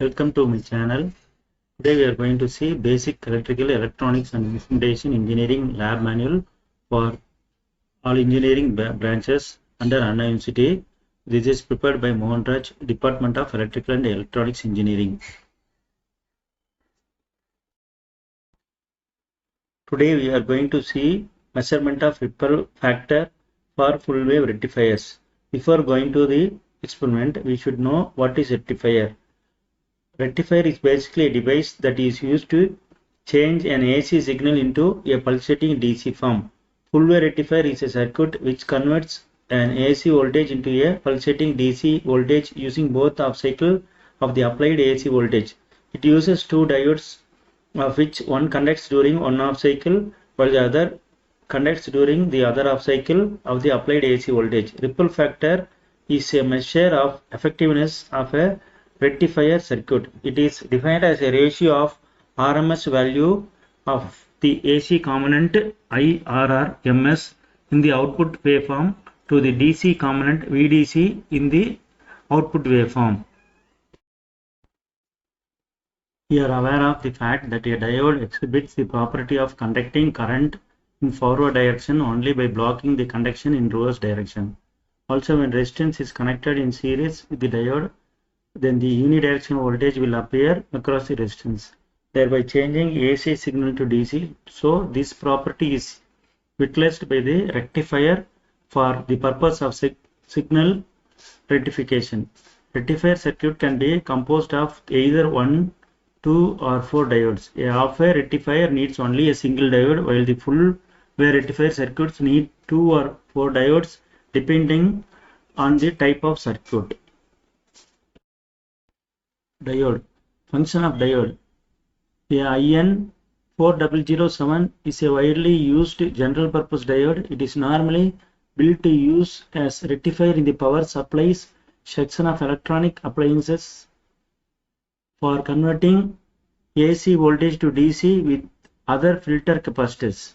Welcome to my channel. Today we are going to see basic electrical, electronics and instrumentation engineering lab manual for all engineering branches under Anna University. This is prepared by Mohan Raj, Department of Electrical and Electronics Engineering. Today we are going to see measurement of ripple factor for full wave rectifiers. Before going to the experiment, we should know what is rectifier. Rectifier is basically a device that is used to change an AC signal into a pulsating DC form. Full wave rectifier is a circuit which converts an AC voltage into a pulsating DC voltage using both half cycle of the applied AC voltage. It uses two diodes, of which one conducts during one half cycle while the other conducts during the other half cycle of the applied AC voltage. Ripple factor is a measure of effectiveness of a rectifier circuit. It is defined as a ratio of RMS value of the AC component IRR MS in the output waveform to the DC component VDC in the output waveform. We are aware of the fact that a diode exhibits the property of conducting current in forward direction only by blocking the conduction in reverse direction. Also, when resistance is connected in series with the diode, then the unidirectional voltage will appear across the resistance, thereby changing AC signal to DC. So, this property is utilized by the rectifier for the purpose of signal rectification. Rectifier circuit can be composed of either 1, 2 or 4 diodes. A half-wave rectifier needs only a single diode, while the full-wave rectifier circuits need 2 or 4 diodes depending on the type of circuit. Diode. Function of diode. The IN4007 is a widely used general purpose diode. It is normally built to use as rectifier in the power supplies section of electronic appliances for converting AC voltage to DC with other filter capacitors.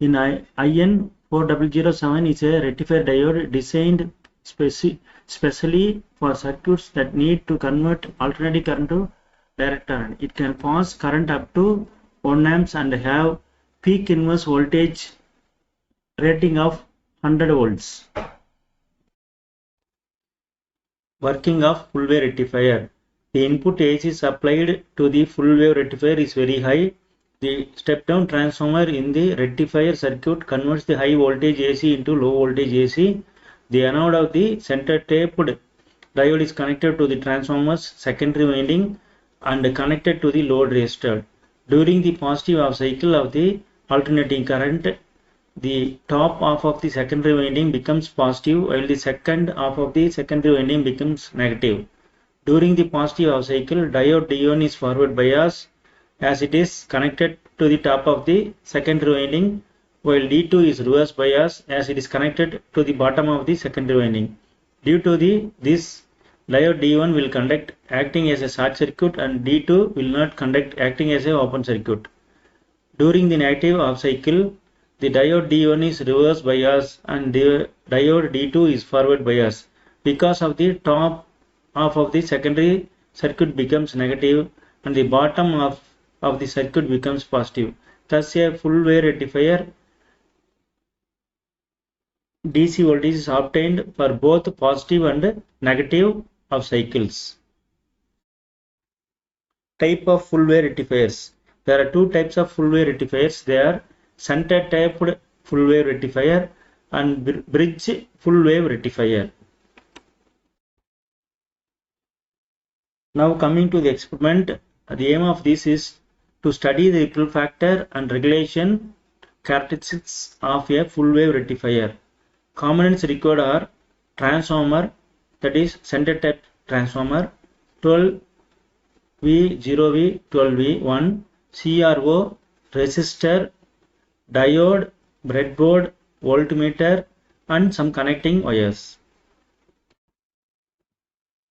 In IN4007 is a rectifier diode designed specially for circuits that need to convert alternating current to direct current. It can pass current up to 1 amps and have peak inverse voltage rating of 100 volts. Working of full wave rectifier. The input AC supplied to the full wave rectifier is very high. The step down transformer in the rectifier circuit converts the high voltage AC into low voltage AC. The anode of the center taped diode is connected to the transformer's secondary winding and connected to the load resistor. During the positive half cycle of the alternating current, the top half of the secondary winding becomes positive while the second half of the secondary winding becomes negative. During the positive half cycle, diode D1 is forward bias as it is connected to the top of the secondary winding, while D2 is reverse bias as it is connected to the bottom of the secondary winding. Due to this, diode D1 will conduct acting as a short circuit and D2 will not conduct acting as an open circuit. During the negative half cycle, the diode D1 is reverse bias and the diode D2 is forward bias. Because of the top half of the secondary circuit becomes negative and the bottom half of the circuit becomes positive. Thus, a full wave rectifier DC voltage is obtained for both positive and negative half cycles. Type of full wave rectifiers. There are two types of full wave rectifiers. They are center tapped full wave rectifier and bridge full wave rectifier. Now coming to the experiment, the aim of this is to study the ripple factor and regulation characteristics of a full wave rectifier. Components required are transformer, that is center tap transformer, 12V, 0V, 12V, 1, CRO, resistor, diode, breadboard, voltmeter and some connecting wires.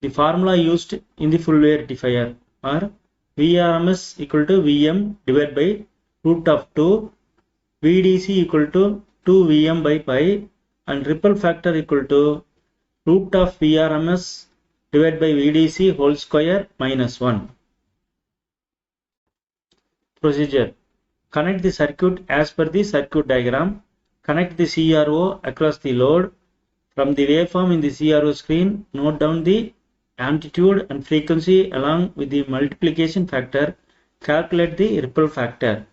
The formula used in the full wave rectifier are VRMS equal to Vm divided by root of 2, VDC equal to 2 Vm by pi and ripple factor equal to root of Vrms divided by VDC whole square minus 1. Procedure. Connect the circuit as per the circuit diagram. Connect the CRO across the load. From the waveform in the CRO screen, note down the amplitude and frequency along with the multiplication factor. Calculate the ripple factor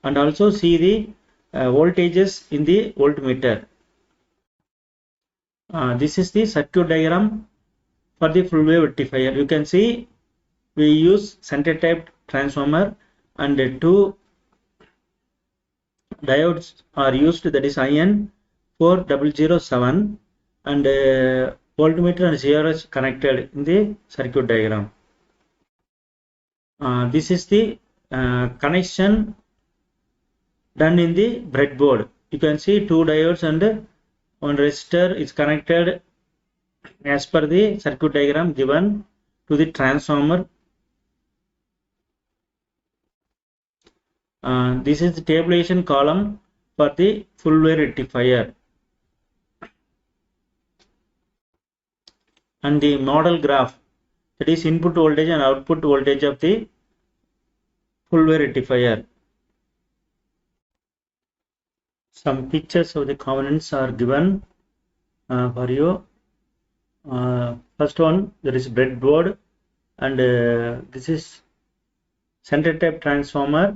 and also see the voltages in the voltmeter. This is the circuit diagram for the full wave rectifier. You can see we use center type transformer and two diodes are used, that is IN 4007 and voltmeter and CRS connected in the circuit diagram. This is the connection done in the breadboard. You can see two diodes and one resistor is connected as per the circuit diagram given to the transformer. This is the tabulation column for the full wave rectifier. And the model graph, that is input voltage and output voltage of the full wave rectifier. Some pictures of the components are given for you. First one, there is breadboard, and this is center type transformer,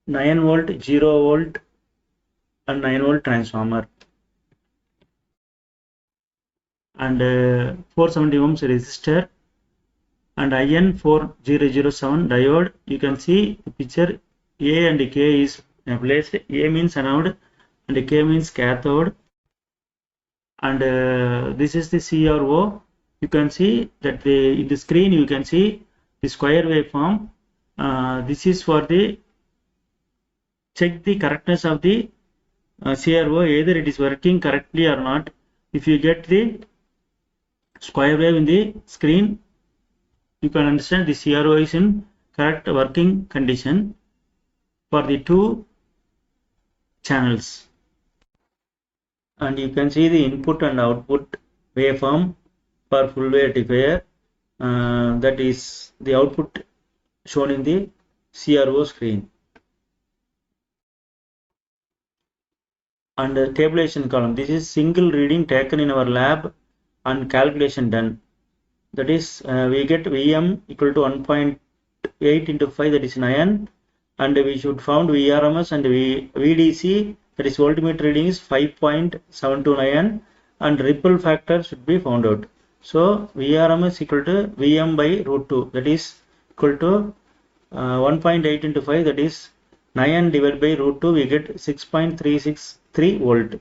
9 volt, 0 volt and 9 volt transformer, and 470 ohms resistor and IN 4007 diode. You can see the picture. A and K is placed. A means anode and K means cathode, and this is the CRO. You can see that in the screen you can see the square waveform. This is for the check the correctness of the CRO, either it is working correctly or not. If you get the square wave in the screen, you can understand the CRO is in correct working condition for the two channels. And you can see the input and output waveform for full wave rectifier. That is the output shown in the CRO screen. And the tabulation column, this is single reading taken in our lab and calculation done. That is we get Vm equal to 1.8 into 5, that is 9, and we should found Vrms and VDC, that is voltmeter reading, is 5.729, and ripple factor should be found out. So Vrms equal to Vm by root 2, that is equal to 1.8 into 5, that is 9 divided by root 2, we get 6.363 volt.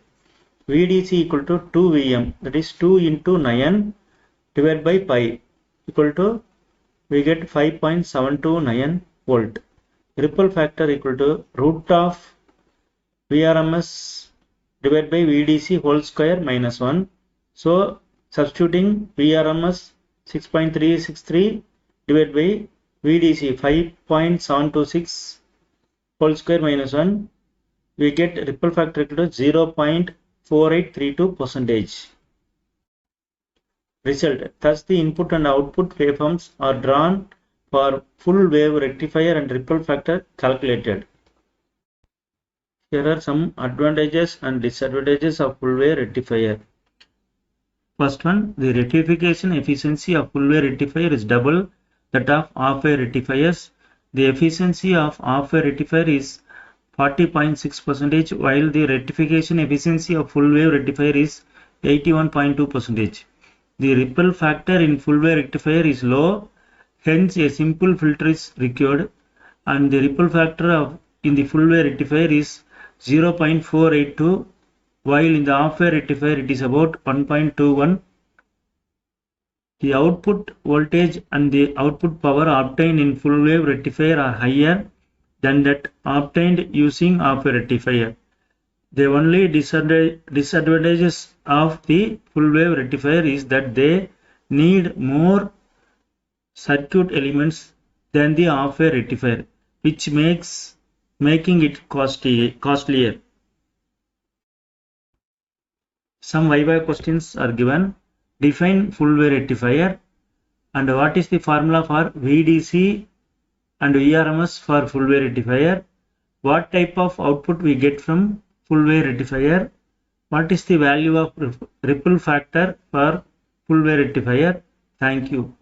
VDC equal to 2 Vm, that is 2 into 9 divided by pi, equal to we get 5.729 volt. Ripple factor equal to root of Vrms divided by VDC whole square minus 1. So substituting Vrms 6.363 divided by VDC 5.726 whole square minus 1, we get ripple factor equal to 0.4832%. Result. Thus the input and output waveforms are drawn for full wave rectifier and ripple factor calculated. Here are some advantages and disadvantages of full wave rectifier. First one, the rectification efficiency of full wave rectifier is double that of half wave rectifiers. The efficiency of half wave rectifier is 40.6%, while the rectification efficiency of full wave rectifier is 81.2%. The ripple factor in full wave rectifier is low, hence a simple filter is required, and the ripple factor in the full wave rectifier is 0.482, while in the half wave rectifier it is about 1.21. The output voltage and the output power obtained in full wave rectifier are higher than that obtained using half wave rectifier. The only disadvantages of the full wave rectifier is that they need more circuit elements than the half wave rectifier, which making it costlier. Some Viva questions are given. define full wave rectifier, and what is the formula for VDC and VRMS for full wave rectifier, what type of output we get from full wave rectifier, what is the value of ripple factor for full wave rectifier. Thank you.